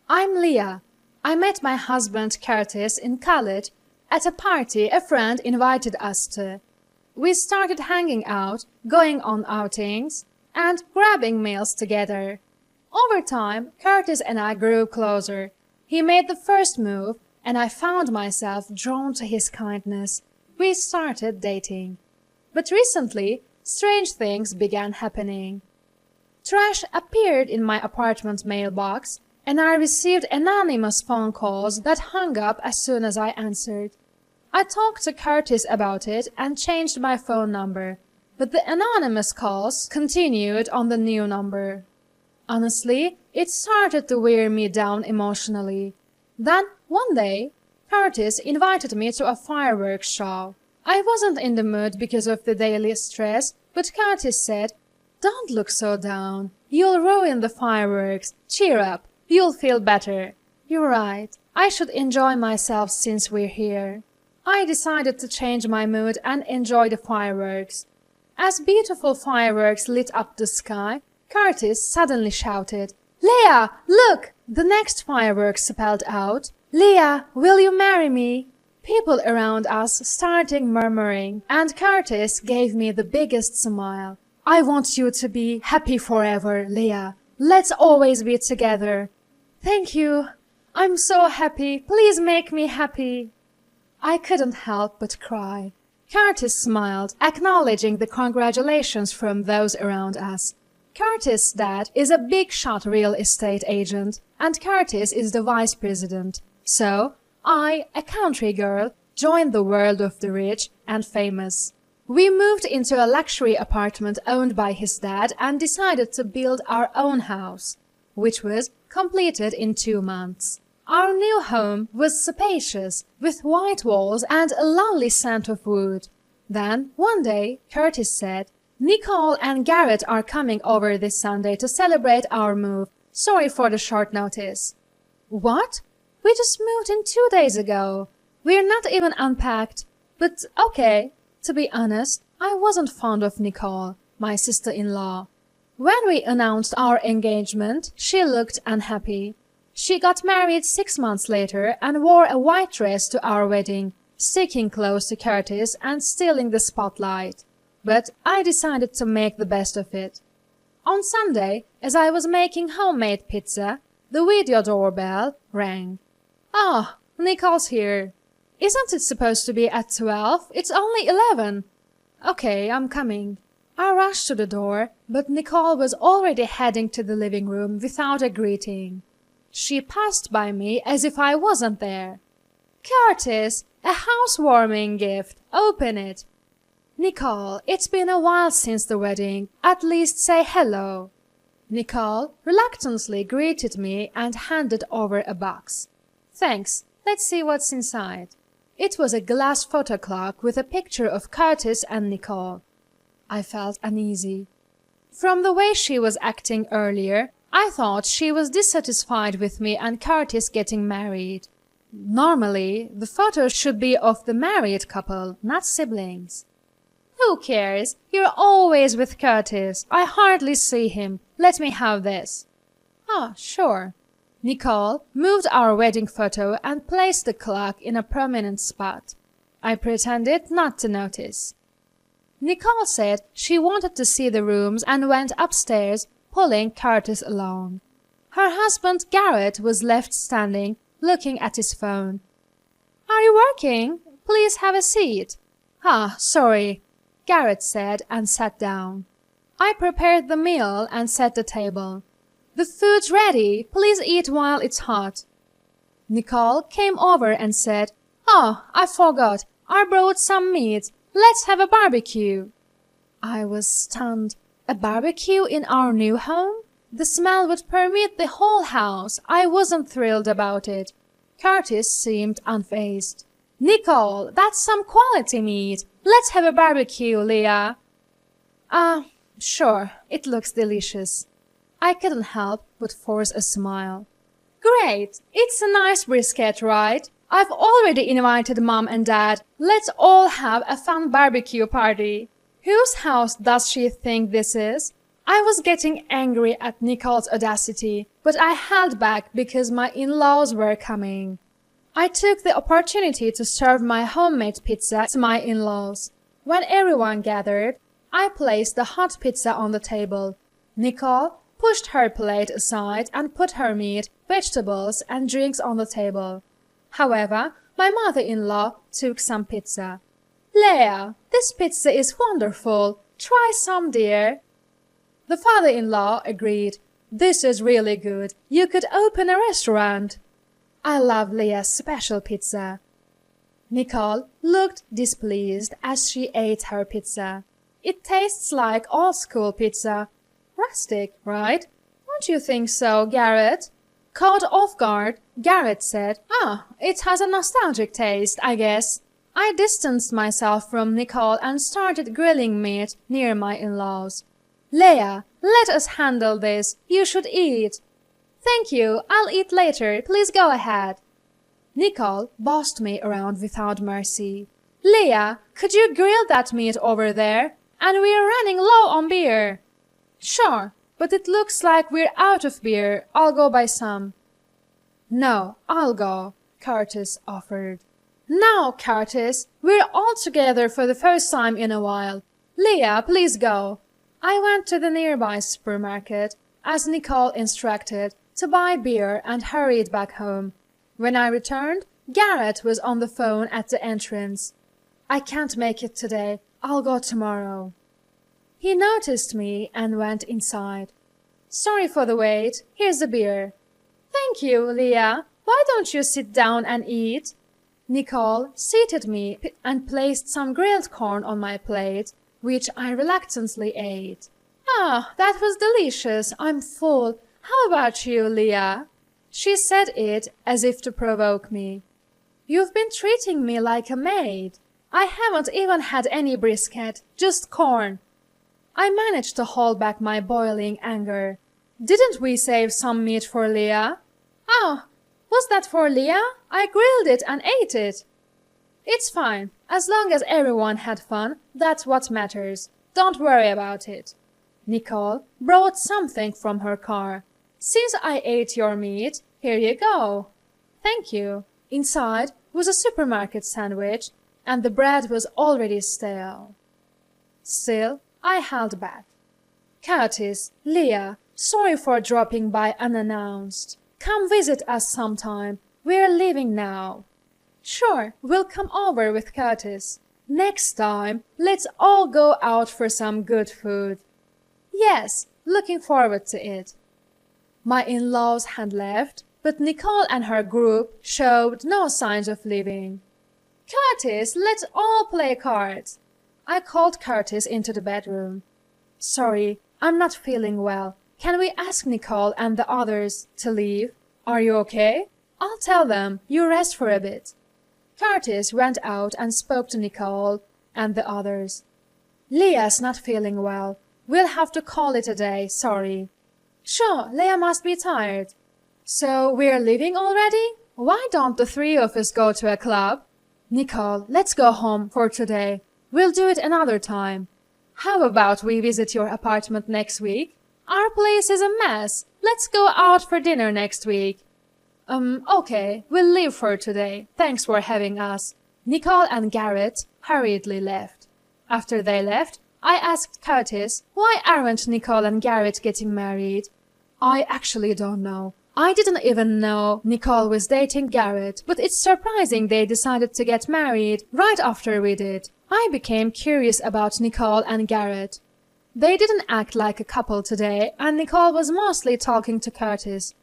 I'm Leah. I met my husband Curtis in college at a party a friend invited us to. We started hanging out, going on outings, and grabbing meals together. Over time, Curtis and I grew closer. He made the first move, and I found myself drawn to his kindness. We started dating. But recently, strange things began happening. Trash appeared in my apartment mailbox, and I received anonymous phone calls that hung up as soon as I answered. I talked to Curtis about it and changed my phone number, but the anonymous calls continued on the new number. Honestly, it started to wear me down emotionally. Then, one day, Curtis invited me to a fireworks show. I wasn't in the mood because of the daily stress, but Curtis said, "Don't look so down. You'll ruin the fireworks. Cheer up. You'll feel better." You're right. I should enjoy myself since we're here. I decided to change my mood and enjoy the fireworks. As beautiful fireworks lit up the sky, Curtis suddenly shouted, "Leah, look!" The next fireworks spelled out, "Leah, will you marry me?" People around us started murmuring, and Curtis gave me the biggest smile. "I want you to be happy forever, Leah. Let's always be together." "Thank you. I'm so happy. Please make me happy." I couldn't help but cry. Curtis smiled, acknowledging the congratulations from those around us. Curtis' dad is a big-shot real estate agent, and Curtis is the vice president. So, I, a country girl, joined the world of the rich and famous. We moved into a luxury apartment owned by his dad and decided to build our own house, which was completed in 2 months. Our new home was spacious, with white walls and a lovely scent of wood. Then, one day, Curtis said, "Nicole and Garrett are coming over this Sunday to celebrate our move. Sorry for the short notice." "What? We just moved in 2 days ago. We're not even unpacked." But okay, to be honest, I wasn't fond of Nicole, my sister-in-law. When we announced our engagement, she looked unhappy. She got married 6 months later and wore a white dress to our wedding, sticking close to Curtis and stealing the spotlight. But I decided to make the best of it. On Sunday, as I was making homemade pizza, the video doorbell rang. "Ah, Nicole's here." "Isn't it supposed to be at 12? It's only 11. "Okay, I'm coming." I rushed to the door, but Nicole was already heading to the living room without a greeting. She passed by me as if I wasn't there. "Curtis, a housewarming gift. Open it." "Nicole, it's been a while since the wedding. At least say hello." Nicole reluctantly greeted me and handed over a box. "Thanks. Let's see what's inside." It was a glass photo clock with a picture of Curtis and Nicole. I felt uneasy. From the way she was acting earlier, I thought she was dissatisfied with me and Curtis getting married. Normally, the photo should be of the married couple, not siblings. "Who cares? You're always with Curtis. I hardly see him. Let me have this." "Ah, sure." Nicole moved our wedding photo and placed the clock in a prominent spot. I pretended not to notice. Nicole said she wanted to see the rooms and went upstairs, pulling Curtis along. Her husband Garrett was left standing, looking at his phone. "Are you working? Please have a seat." "Ah, sorry," Garrett said and sat down. I prepared the meal and set the table. "The food's ready. Please eat while it's hot." Nicole came over and said, "Oh, I forgot. I brought some meat. Let's have a barbecue." I was stunned. A barbecue in our new home? The smell would permeate the whole house. I wasn't thrilled about it. Curtis seemed unfazed. "Nicole, that's some quality meat. Let's have a barbecue, Leah." Sure, it looks delicious." I couldn't help but force a smile. "Great! It's a nice brisket, right? I've already invited Mom and Dad. Let's all have a fun barbecue party." "Whose house does she think this is?" I was getting angry at Nicole's audacity, but I held back because my in-laws were coming. I took the opportunity to serve my homemade pizza to my in-laws. When everyone gathered, I placed the hot pizza on the table. Nicole pushed her plate aside and put her meat, vegetables, and drinks on the table. However, my mother-in-law took some pizza. "Leah, this pizza is wonderful. Try some, dear." The father-in-law agreed. "This is really good. You could open a restaurant." I love Leah's special pizza. Nicole looked displeased as she ate her pizza. "It tastes like old-school pizza. Rustic, right? Don't you think so, Garrett?" Caught off guard, Garrett said, "It has a nostalgic taste, I guess." I distanced myself from Nicole and started grilling meat near my in-laws. "Leah, let us handle this. You should eat." "Thank you. I'll eat later. Please go ahead." Nicole bossed me around without mercy. "Leah, could you grill that meat over there? And we're running low on beer." "Sure, but it looks like we're out of beer. I'll go buy some." "No, I'll go," Curtis offered. "No, Curtis, we're all together for the first time in a while. Leah, please go." I went to the nearby supermarket, as Nicole instructed, to buy beer and hurried back home. When I returned, Garrett was on the phone at the entrance. "I can't make it today. I'll go tomorrow." He noticed me and went inside. "Sorry for the wait. Here's the beer." "Thank you, Leah. Why don't you sit down and eat?" Nicole seated me and placed some grilled corn on my plate, which I reluctantly ate. That was delicious. I'm full. How about you, Leah?" She said it as if to provoke me. "You've been treating me like a maid. I haven't even had any brisket, just corn." I managed to hold back my boiling anger. "Didn't we save some meat for Leah?" "Oh, was that for Leah? I grilled it and ate it." "It's fine. As long as everyone had fun, that's what matters. Don't worry about it." Nicole brought something from her car. "Since I ate your meat, here you go." "Thank you." Inside was a supermarket sandwich, and the bread was already stale. Still, I held back. "Curtis, Leah, sorry for dropping by unannounced. Come visit us sometime. We're leaving now." "Sure, we'll come over with Curtis. Next time, let's all go out for some good food." "Yes, looking forward to it." My in-laws had left, but Nicole and her group showed no signs of leaving. "Curtis, let's all play cards." I called Curtis into the bedroom. "Sorry, I'm not feeling well. Can we ask Nicole and the others to leave? Are you okay? I'll tell them you rest for a bit." Curtis went out and spoke to Nicole and the others. "Leah's not feeling well. We'll have to call it a day, sorry." "Sure, Leah must be tired." "So we're leaving already? Why don't the three of us go to a club?" "Nicole, let's go home for today. We'll do it another time." "How about we visit your apartment next week? Our place is a mess. Let's go out for dinner next week." Okay, we'll leave for today. Thanks for having us." Nicole and Garrett hurriedly left. After they left, I asked Curtis, "Why aren't Nicole and Garrett getting married?" "I actually don't know. I didn't even know Nicole was dating Garrett, but it's surprising they decided to get married right after we did." I became curious about Nicole and Garrett. They didn't act like a couple today, and Nicole was mostly talking to Curtis.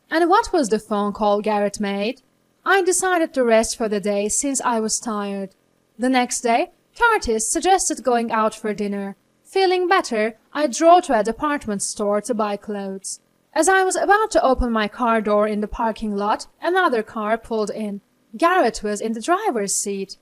And what was the phone call Garrett made? I decided to rest for the day since I was tired. The next day, Curtis suggested going out for dinner. Feeling better, I drove to a department store to buy clothes. As I was about to open my car door in the parking lot, another car pulled in. Garrett was in the driver's seat.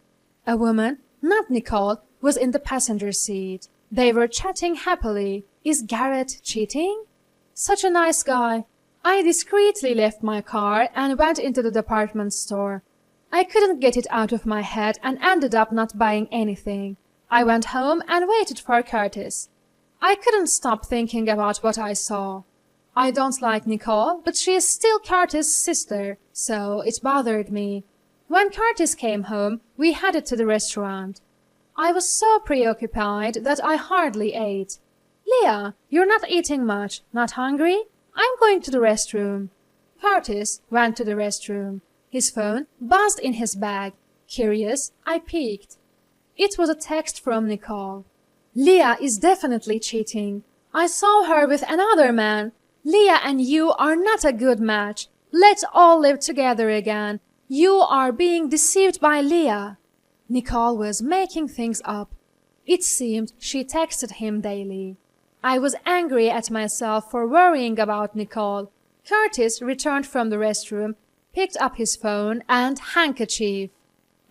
A woman, not Nicole, was in the passenger seat. They were chatting happily. Is Garrett cheating? Such a nice guy. I discreetly left my car and went into the department store. I couldn't get it out of my head and ended up not buying anything. I went home and waited for Curtis. I couldn't stop thinking about what I saw. I don't like Nicole, but she is still Curtis' sister, so it bothered me. When Curtis came home, we headed to the restaurant. I was so preoccupied that I hardly ate. Leah, you're not eating much. Not hungry? I'm going to the restroom. Curtis went to the restroom. His phone buzzed in his bag. Curious, I peeked. It was a text from Nicole. Leah is definitely cheating. I saw her with another man. Leah and you are not a good match. Let's all live together again. You are being deceived by Leah. Nicole was making things up. It seemed she texted him daily. I was angry at myself for worrying about Nicole. Curtis returned from the restroom, picked up his phone and handkerchief,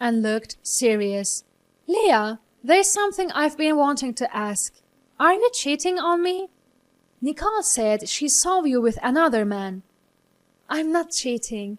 and looked serious. Leah, there's something I've been wanting to ask. Are you cheating on me? Nicole said she saw you with another man. I'm not cheating.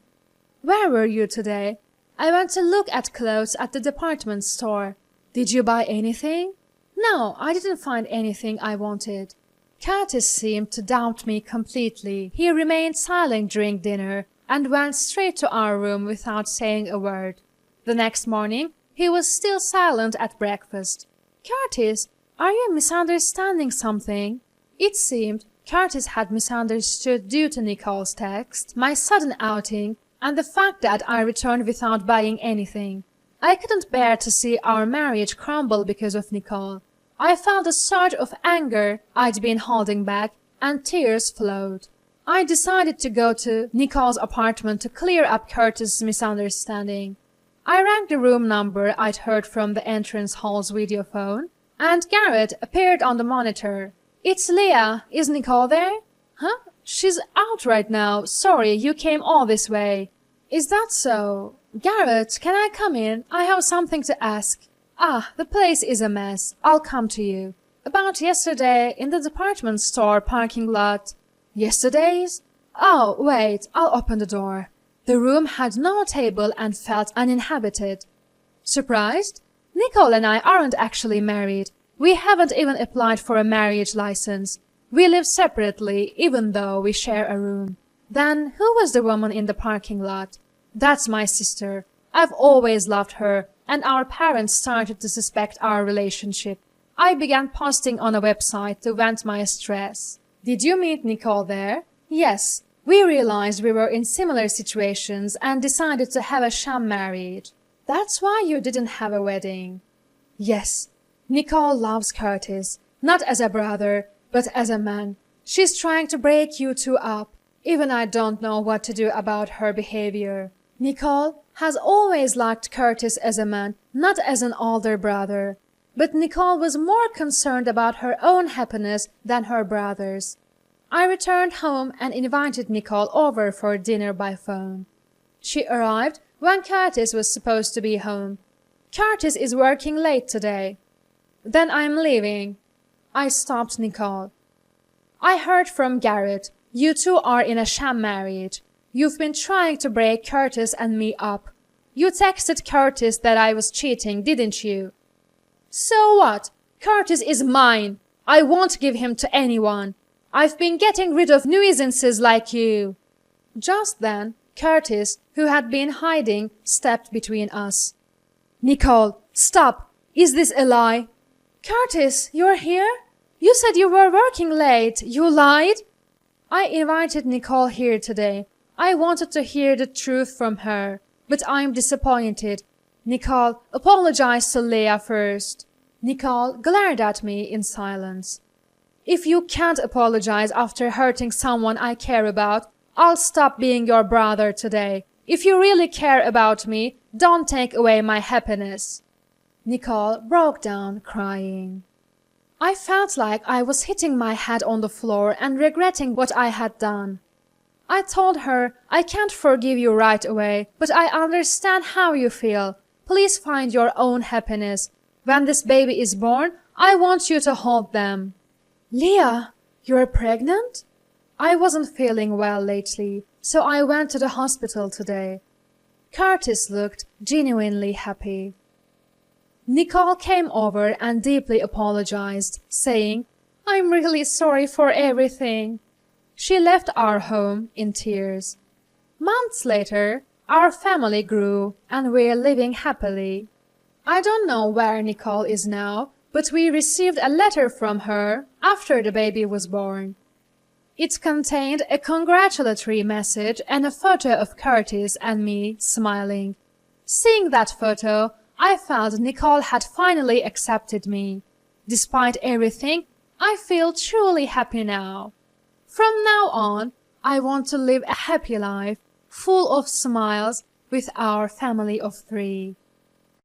Where were you today? I went to look at clothes at the department store. Did you buy anything? No, I didn't find anything I wanted. Curtis seemed to doubt me completely. He remained silent during dinner and went straight to our room without saying a word. The next morning, he was still silent at breakfast. Curtis, are you misunderstanding something? It seemed Curtis had misunderstood due to Nicole's text, my sudden outing, and the fact that I returned without buying anything. I couldn't bear to see our marriage crumble because of Nicole. I felt a surge of anger I'd been holding back, and tears flowed. I decided to go to Nicole's apartment to clear up Curtis' misunderstanding. I rang the room number I'd heard from the entrance hall's video phone, and Garrett appeared on the monitor. It's Leah. Is Nicole there? Huh? She's out right now. Sorry, you came all this way. Is that so? Garrett, can I come in? I have something to ask. Ah, the place is a mess. I'll come to you. About yesterday, in the department store parking lot. Yesterday's? Oh, wait, I'll open the door. The room had no table and felt uninhabited. Surprised? Nicole and I aren't actually married. We haven't even applied for a marriage license. We live separately, even though we share a room. Then, who was the woman in the parking lot? That's my sister. I've always loved her, and our parents started to suspect our relationship. I began posting on a website to vent my stress. Did you meet Nicole there? Yes. We realized we were in similar situations and decided to have a sham marriage. That's why you didn't have a wedding. Yes. Nicole loves Curtis, not as a brother, but as a man. She's trying to break you two up. Even I don't know what to do about her behavior. Nicole has always liked Curtis as a man, not as an older brother. But Nicole was more concerned about her own happiness than her brother's. I returned home and invited Nicole over for dinner by phone. She arrived when Curtis was supposed to be home. Curtis is working late today. Then I'm leaving. I stopped Nicole. I heard from Garrett. You two are in a sham marriage. You've been trying to break Curtis and me up. You texted Curtis that I was cheating, didn't you? So what? Curtis is mine. I won't give him to anyone. I've been getting rid of nuisances like you. Just then, Curtis, who had been hiding, stepped between us. Nicole, stop! Is this a lie? Curtis, you're here? You said you were working late. You lied? I invited Nicole here today. I wanted to hear the truth from her, but I'm disappointed. Nicole, apologize to Leah first. Nicole glared at me in silence. If you can't apologize after hurting someone I care about, I'll stop being your brother today. If you really care about me, don't take away my happiness. Nicole broke down crying. I felt like I was hitting my head on the floor and regretting what I had done. I told her, I can't forgive you right away, but I understand how you feel. Please find your own happiness. When this baby is born, I want you to hold them. Leah, you're pregnant? I wasn't feeling well lately, so I went to the hospital today. Curtis looked genuinely happy. Nicole came over and deeply apologized, saying, I'm really sorry for everything." She left our home in tears. Months later, our family grew and we're living happily. I don't know where Nicole is now, but we received a letter from her after the baby was born. It contained a congratulatory message and a photo of Curtis and me smiling. Seeing that photo, I felt Nicole had finally accepted me. Despite everything, I feel truly happy now. From now on, I want to live a happy life, full of smiles, with our family of 3.